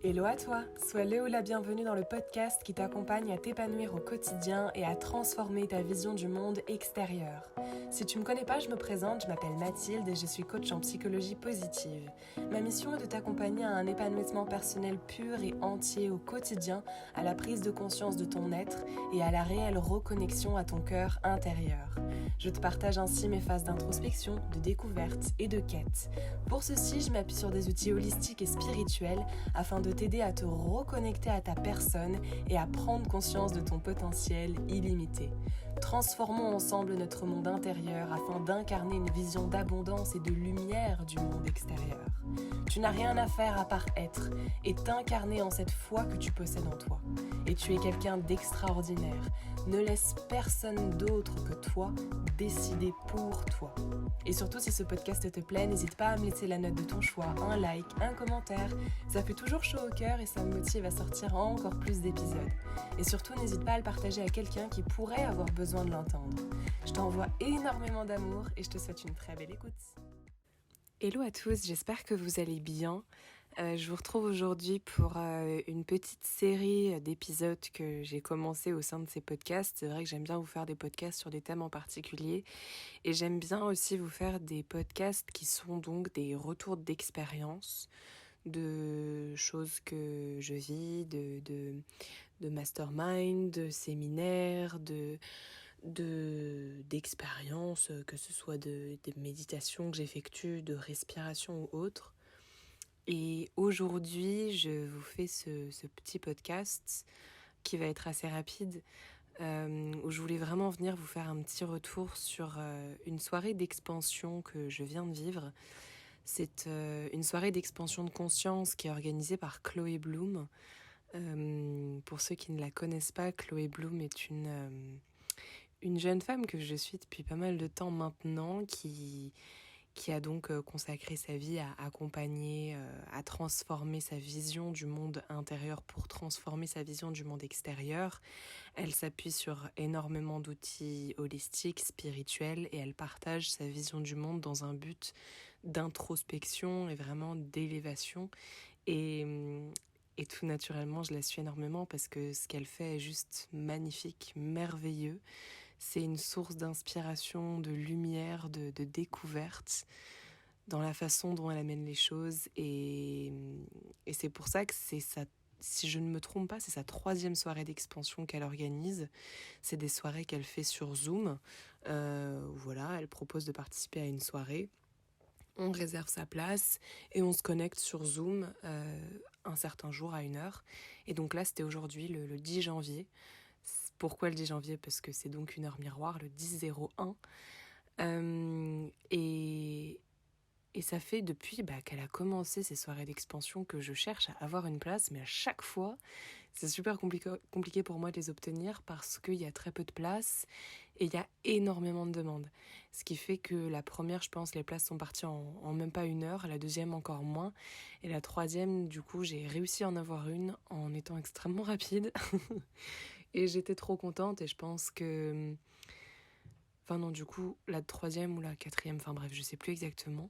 Hello à toi, sois le ou la bienvenue dans le podcast qui t'accompagne à t'épanouir au quotidien et à transformer ta vision du monde extérieur. Si tu me connais pas, je me présente, je m'appelle Mathilde et je suis coach en psychologie positive. Ma mission est de t'accompagner à un épanouissement personnel pur et entier au quotidien, à la prise de conscience de ton être et à la réelle reconnexion à ton cœur intérieur. Je te partage ainsi mes phases d'introspection, de découverte et de quête. Pour ceci, je m'appuie sur des outils holistiques et spirituels afin de t'aider à te reconnecter à ta personne et à prendre conscience de ton potentiel illimité. Transformons ensemble notre monde intérieur afin d'incarner une vision d'abondance et de lumière du monde extérieur. Tu n'as rien à faire à part être et t'incarner en cette foi que tu possèdes en toi. Et tu es quelqu'un d'extraordinaire. Ne laisse personne d'autre que toi décider pour toi. Et surtout, si ce podcast te plaît, n'hésite pas à me laisser la note de ton choix, un like, un commentaire. Ça fait toujours chaud au cœur et ça me motive à sortir encore plus d'épisodes. Et surtout, n'hésite pas à le partager à quelqu'un qui pourrait avoir besoin de l'entendre. Je t'envoie énormément d'amour et je te souhaite une très belle écoute. Hello à tous, j'espère que vous allez bien. Je vous retrouve aujourd'hui pour une petite série d'épisodes que j'ai commencé au sein de ces podcasts. C'est vrai que j'aime bien vous faire des podcasts sur des thèmes en particulier et j'aime bien aussi vous faire des podcasts qui sont donc des retours d'expérience, de choses que je vis, de mastermind, de séminaires, d'expériences, que ce soit des méditations que j'effectue, de respiration ou autre. Et aujourd'hui, je vous fais ce petit podcast qui va être assez rapide, où je voulais vraiment venir vous faire un petit retour sur une soirée d'expansion que je viens de vivre. C'est une soirée d'expansion de conscience qui est organisée par Chloé Bloom. Pour ceux qui ne la connaissent pas, Chloé Bloom est une jeune femme que je suis depuis pas mal de temps maintenant, qui a donc consacré sa vie à accompagner, à transformer sa vision du monde intérieur pour transformer sa vision du monde extérieur. Elle s'appuie sur énormément d'outils holistiques, spirituels, et elle partage sa vision du monde dans un but d'introspection et vraiment d'élévation. Et tout naturellement, je la suis énormément parce que ce qu'elle fait est juste magnifique, merveilleux. C'est une source d'inspiration, de lumière, de découverte dans la façon dont elle amène les choses. Et c'est pour ça que c'est sa, si je ne me trompe pas, c'est sa 3e soirée d'expansion qu'elle organise. C'est des soirées qu'elle fait sur Zoom. Voilà, elle propose de participer à une soirée. On réserve sa place et on se connecte sur Zoom un certain jour à 1h. Et donc là, c'était aujourd'hui, le 10 janvier. Pourquoi le 10 janvier ? Parce que c'est donc une heure miroir, le 10-01. Et ça fait depuis qu'elle a commencé ces soirées d'expansion que je cherche à avoir une place, mais à chaque fois, c'est super compliqué pour moi de les obtenir parce qu'il y a très peu de places et il y a énormément de demandes. Ce qui fait que la première, je pense, les places sont parties en même pas 1 heure, la deuxième encore moins, et la troisième, du coup, j'ai réussi à en avoir une en étant extrêmement rapide. Et j'étais trop contente et je pense que... Enfin non, du coup, la 3e ou la 4e, enfin bref, je sais plus exactement.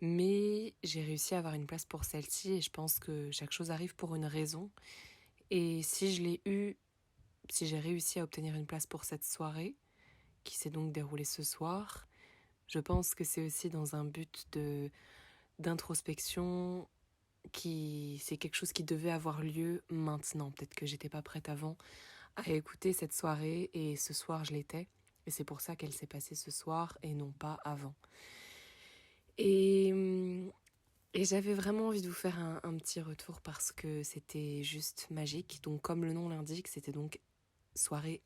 Mais j'ai réussi à avoir une place pour celle-ci et je pense que chaque chose arrive pour une raison. Et si j'ai réussi à obtenir une place pour cette soirée, qui s'est donc déroulée ce soir, je pense que c'est aussi dans un but d'introspection, c'est quelque chose qui devait avoir lieu maintenant. Peut-être que j'étais pas prête avant à écouter cette soirée et ce soir je l'étais. Et c'est pour ça qu'elle s'est passée ce soir et non pas avant. Et j'avais vraiment envie de vous faire un petit retour parce que c'était juste magique. Donc comme le nom l'indique, c'était donc soirée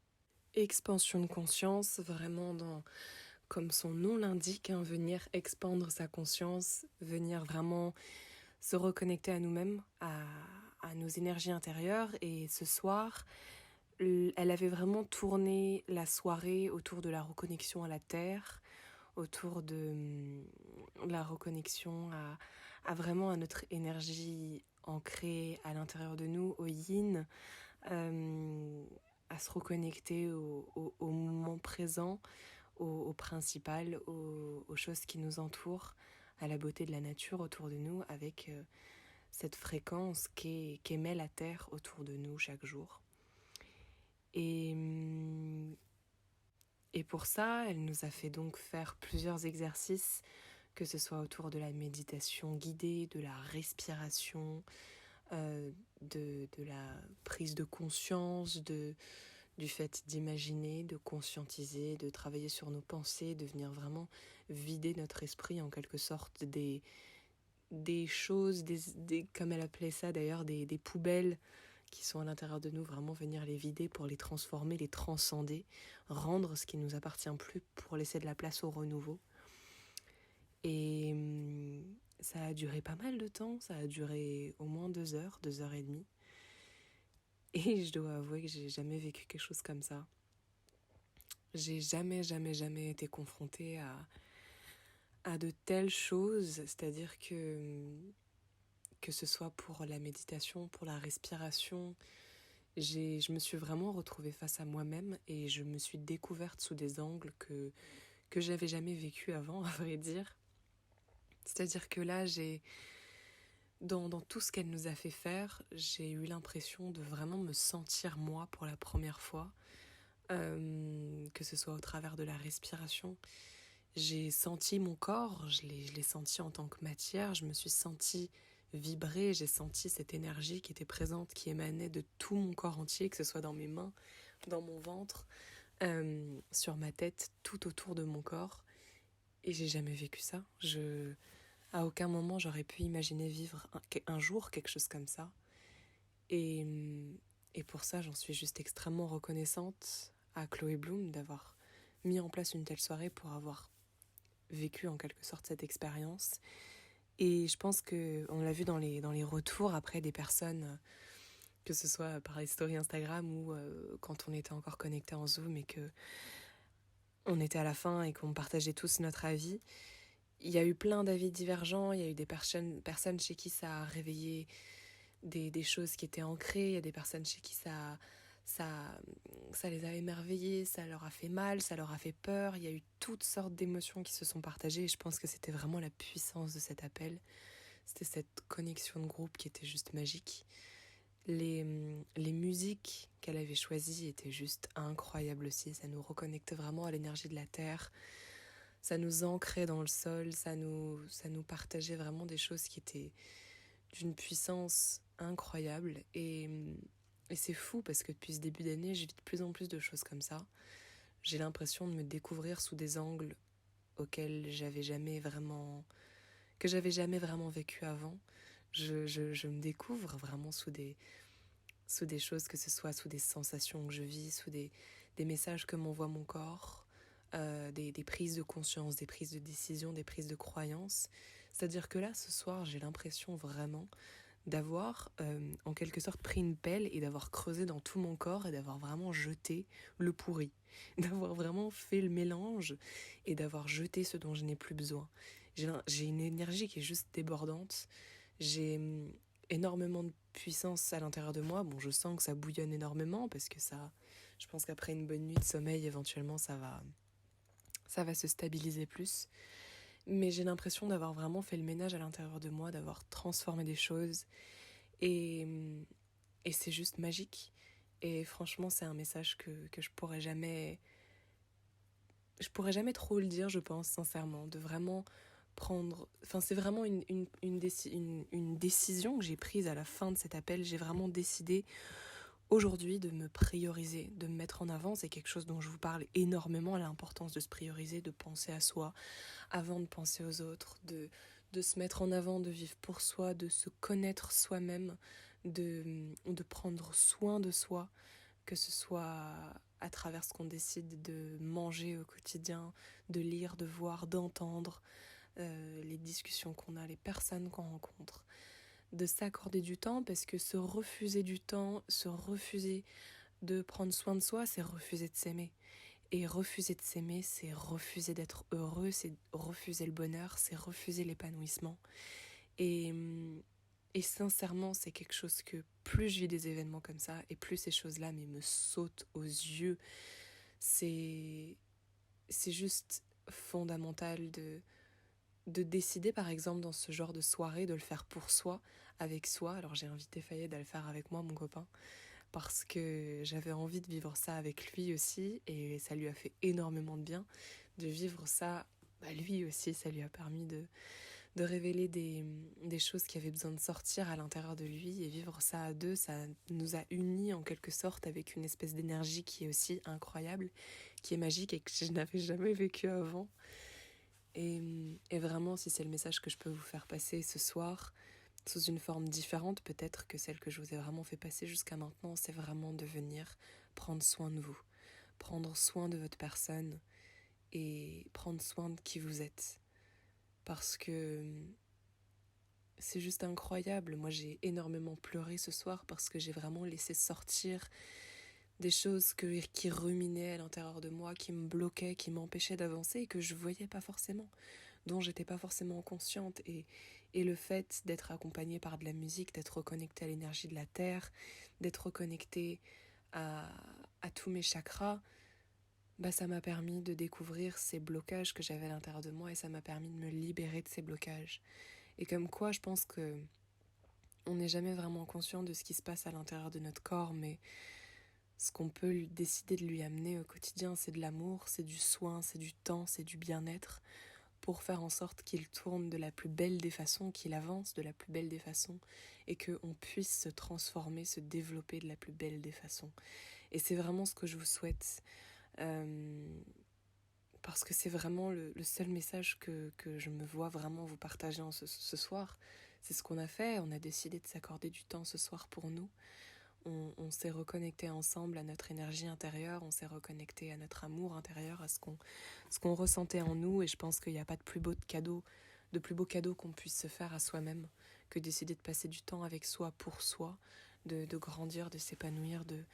expansion de conscience, vraiment comme son nom l'indique, venir expandre sa conscience, venir vraiment se reconnecter à nous-mêmes, à nos énergies intérieures. Et ce soir, elle avait vraiment tourné la soirée autour de la reconnexion à la terre, autour de la reconnexion à vraiment à notre énergie ancré à l'intérieur de nous, au yin, à se reconnecter au moment présent, au principal, aux choses qui nous entourent, à la beauté de la nature autour de nous, avec cette fréquence qu'émet la Terre autour de nous chaque jour. Et pour ça, elle nous a fait donc faire plusieurs exercices, que ce soit autour de la méditation guidée, de la respiration, de la prise de conscience, du fait d'imaginer, de conscientiser, de travailler sur nos pensées, de venir vraiment vider notre esprit en quelque sorte des choses, comme elle appelait ça d'ailleurs, des poubelles qui sont à l'intérieur de nous, vraiment venir les vider pour les transformer, les transcender, rendre ce qui ne nous appartient plus pour laisser de la place au renouveau. Et ça a duré pas mal de temps, ça a duré au moins 2 heures, 2 heures et demie. Et je dois avouer que j'ai jamais vécu quelque chose comme ça. J'ai jamais été confrontée à de telles choses, c'est-à-dire que ce soit pour la méditation, pour la respiration, je me suis vraiment retrouvée face à moi-même et je me suis découverte sous des angles que j'avais jamais vécu avant, à vrai dire. C'est-à-dire que là, dans tout ce qu'elle nous a fait faire, j'ai eu l'impression de vraiment me sentir moi pour la première fois, que ce soit au travers de la respiration. J'ai senti mon corps, je l'ai senti en tant que matière, je me suis sentie vibrer, j'ai senti cette énergie qui était présente, qui émanait de tout mon corps entier, que ce soit dans mes mains, dans mon ventre, sur ma tête, tout autour de mon corps. Et j'ai jamais vécu ça. À aucun moment j'aurais pu imaginer vivre un jour quelque chose comme ça. Et pour ça, j'en suis juste extrêmement reconnaissante à Chloé Bloom d'avoir mis en place une telle soirée pour avoir vécu en quelque sorte cette expérience. Et je pense qu'on l'a vu dans les retours après des personnes, que ce soit par les stories Instagram ou quand on était encore connectés en Zoom et que on était à la fin et qu'on partageait tous notre avis. Il y a eu plein d'avis divergents, il y a eu des personnes chez qui ça a réveillé des choses qui étaient ancrées, il y a des personnes chez qui ça les a émerveillés, ça leur a fait mal, ça leur a fait peur. Il y a eu toutes sortes d'émotions qui se sont partagées et je pense que c'était vraiment la puissance de cet appel. C'était cette connexion de groupe qui était juste magique. Les musiques qu'elle avait choisies étaient juste incroyables aussi. Ça nous reconnectait vraiment à l'énergie de la terre. Ça nous ancrait dans le sol. Ça nous partageait vraiment des choses qui étaient d'une puissance incroyable. Et c'est fou parce que depuis ce début d'année, je vis de plus en plus de choses comme ça. J'ai l'impression de me découvrir sous des angles auxquels que j'avais jamais vraiment vécu avant. Je me découvre vraiment sous des choses, que ce soit sous des sensations que je vis, sous des messages que m'envoie mon corps, des prises de conscience, des prises de décision, des prises de croyance. C'est-à-dire que là, ce soir, j'ai l'impression vraiment d'avoir en quelque sorte pris une pelle et d'avoir creusé dans tout mon corps et d'avoir vraiment jeté le pourri, d'avoir vraiment fait le mélange et d'avoir jeté ce dont je n'ai plus besoin. J'ai une énergie qui est juste débordante, j'ai énormément de puissance à l'intérieur de moi. Bon, je sens que ça bouillonne énormément parce que ça, je pense qu'après une bonne nuit de sommeil, éventuellement, ça va se stabiliser plus. Mais j'ai l'impression d'avoir vraiment fait le ménage à l'intérieur de moi, d'avoir transformé des choses. Et c'est juste magique. Et franchement, c'est un message que je pourrais jamais... Je pourrais jamais trop le dire, je pense, sincèrement. De vraiment prendre... Enfin, c'est vraiment une décision que j'ai prise à la fin de cet appel. J'ai vraiment décidé aujourd'hui de me prioriser, de me mettre en avant. C'est quelque chose dont je vous parle énormément, l'importance de se prioriser, de penser à soi avant de penser aux autres, de se mettre en avant, de vivre pour soi, de se connaître soi-même, de prendre soin de soi, que ce soit à travers ce qu'on décide de manger au quotidien, de lire, de voir, d'entendre, les discussions qu'on a, les personnes qu'on rencontre, de s'accorder du temps, parce que se refuser du temps, se refuser de prendre soin de soi, c'est refuser de s'aimer. Et refuser de s'aimer, c'est refuser d'être heureux, c'est refuser le bonheur, c'est refuser l'épanouissement. Et Et sincèrement, c'est quelque chose que plus je vis des événements comme ça, et plus ces choses-là me sautent aux yeux. C'est, c'est juste fondamental de décider, par exemple, dans ce genre de soirée, de le faire pour soi, avec soi. Alors j'ai invité Fayed à le faire avec moi, mon copain, parce que j'avais envie de vivre ça avec lui aussi, et ça lui a fait énormément de bien de vivre ça. Lui aussi, ça lui a permis de révéler des choses qui avaient besoin de sortir à l'intérieur de lui, et vivre ça à deux, ça nous a unis en quelque sorte avec une espèce d'énergie qui est aussi incroyable, qui est magique et que je n'avais jamais vécu avant. Et vraiment, si c'est le message que je peux vous faire passer ce soir, sous une forme différente peut-être que celle que je vous ai vraiment fait passer jusqu'à maintenant, c'est vraiment de venir prendre soin de vous, prendre soin de votre personne et prendre soin de qui vous êtes. Parce que c'est juste incroyable. Moi, j'ai énormément pleuré ce soir parce que j'ai vraiment laissé sortir des choses qui ruminaient à l'intérieur de moi, qui me bloquaient, qui m'empêchaient d'avancer et que je voyais pas forcément, dont j'étais pas forcément consciente. Et le fait d'être accompagnée par de la musique, d'être reconnectée à l'énergie de la terre, d'être reconnectée à, à tous mes chakras, ça m'a permis de découvrir ces blocages que j'avais à l'intérieur de moi, et ça m'a permis de me libérer de ces blocages. Et comme quoi, je pense que on n'est jamais vraiment conscient de ce qui se passe à l'intérieur de notre corps, mais ce qu'on peut décider de lui amener au quotidien, c'est de l'amour, c'est du soin, c'est du temps, c'est du bien-être, pour faire en sorte qu'il tourne de la plus belle des façons, qu'il avance de la plus belle des façons, et qu'on puisse se transformer, se développer de la plus belle des façons. Et c'est vraiment ce que je vous souhaite, parce que c'est vraiment le seul message que je me vois vraiment vous partager ce soir. C'est ce qu'on a fait, on a décidé de s'accorder du temps ce soir pour nous. On s'est reconnecté ensemble à notre énergie intérieure, on s'est reconnecté à notre amour intérieur, à ce qu'on ressentait en nous, et je pense qu'il n'y a pas de plus beau cadeau qu'on puisse se faire à soi-même que décider de passer du temps avec soi pour soi, de grandir, de s'épanouir, de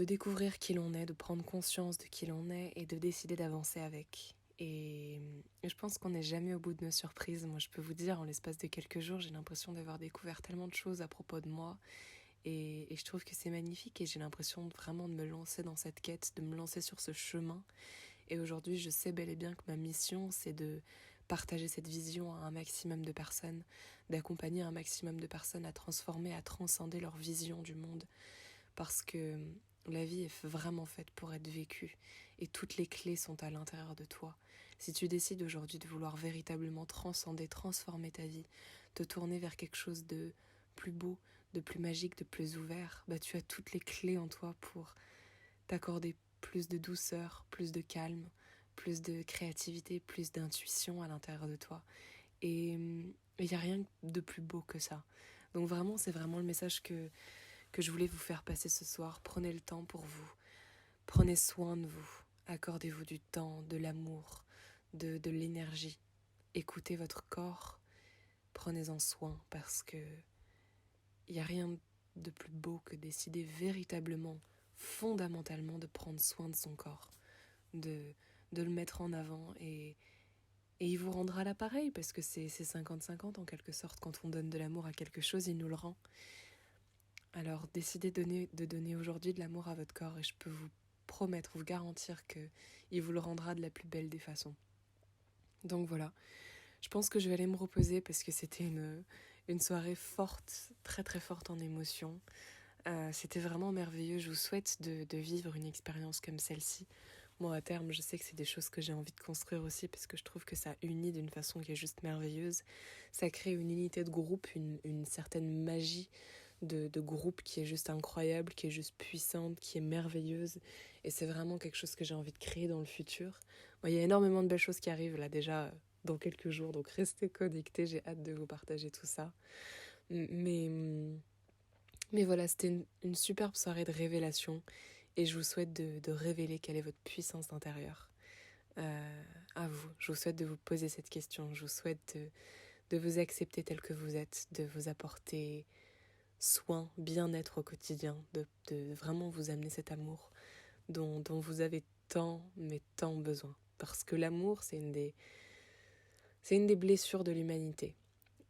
découvrir qui l'on est, de prendre conscience de qui l'on est et de décider d'avancer avec. Et je pense qu'on n'est jamais au bout de nos surprises. Moi, je peux vous dire, en l'espace de quelques jours, j'ai l'impression d'avoir découvert tellement de choses à propos de moi. Et je trouve que c'est magnifique, et j'ai l'impression vraiment de me lancer dans cette quête, de me lancer sur ce chemin. Et aujourd'hui, je sais bel et bien que ma mission, c'est de partager cette vision à un maximum de personnes, d'accompagner un maximum de personnes à transformer, à transcender leur vision du monde. Parce que la vie est vraiment faite pour être vécue, et toutes les clés sont à l'intérieur de toi. Si tu décides aujourd'hui de vouloir véritablement transcender, transformer ta vie, te tourner vers quelque chose de plus beau, de plus magique, de plus ouvert, tu as toutes les clés en toi pour t'accorder plus de douceur, plus de calme, plus de créativité, plus d'intuition à l'intérieur de toi. Et il n'y a rien de plus beau que ça. Donc vraiment, c'est vraiment le message que je voulais vous faire passer ce soir. Prenez le temps pour vous. Prenez soin de vous. Accordez-vous du temps, de l'amour, de l'énergie. Écoutez votre corps. Prenez-en soin, parce que il n'y a rien de plus beau que décider véritablement, fondamentalement, de prendre soin de son corps, de le mettre en avant, et il vous rendra l'appareil, parce que c'est 50-50 en quelque sorte. Quand on donne de l'amour à quelque chose, il nous le rend. Alors décidez de donner aujourd'hui de l'amour à votre corps, et je peux vous promettre, vous garantir qu'il vous le rendra de la plus belle des façons. Donc voilà, je pense que je vais aller me reposer, parce que c'était une soirée forte, très très forte en émotions. C'était vraiment merveilleux. Je vous souhaite de vivre une expérience comme celle-ci. Moi, à terme, je sais que c'est des choses que j'ai envie de construire aussi, parce que je trouve que ça unit d'une façon qui est juste merveilleuse. Ça crée une unité de groupe, une certaine magie de groupe qui est juste incroyable, qui est juste puissante, qui est merveilleuse. Et c'est vraiment quelque chose que j'ai envie de créer dans le futur. Moi, il y a énormément de belles choses qui arrivent là déjà dans quelques jours, donc restez connectés, j'ai hâte de vous partager tout ça. Mais voilà, c'était une superbe soirée de révélation, et je vous souhaite de révéler quelle est votre puissance intérieure. À vous, je vous souhaite de vous poser cette question, je vous souhaite de vous accepter tel que vous êtes, de vous apporter soin, bien-être au quotidien, de vraiment vous amener cet amour dont vous avez tant, mais tant besoin. Parce que l'amour, c'est une des blessures de l'humanité.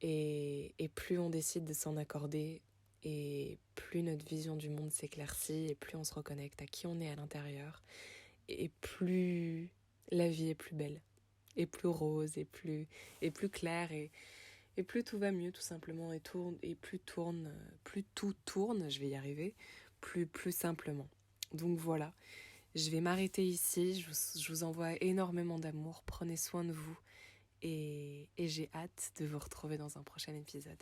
Et plus on décide de s'en accorder, et plus notre vision du monde s'éclaircit, et plus on se reconnecte à qui on est à l'intérieur, et plus la vie est plus belle, et plus rose, et plus claire, et plus tout va mieux tout simplement, et plus tout tourne, je vais y arriver, plus simplement. Donc voilà, je vais m'arrêter ici, je vous envoie énormément d'amour, prenez soin de vous, et j'ai hâte de vous retrouver dans un prochain épisode.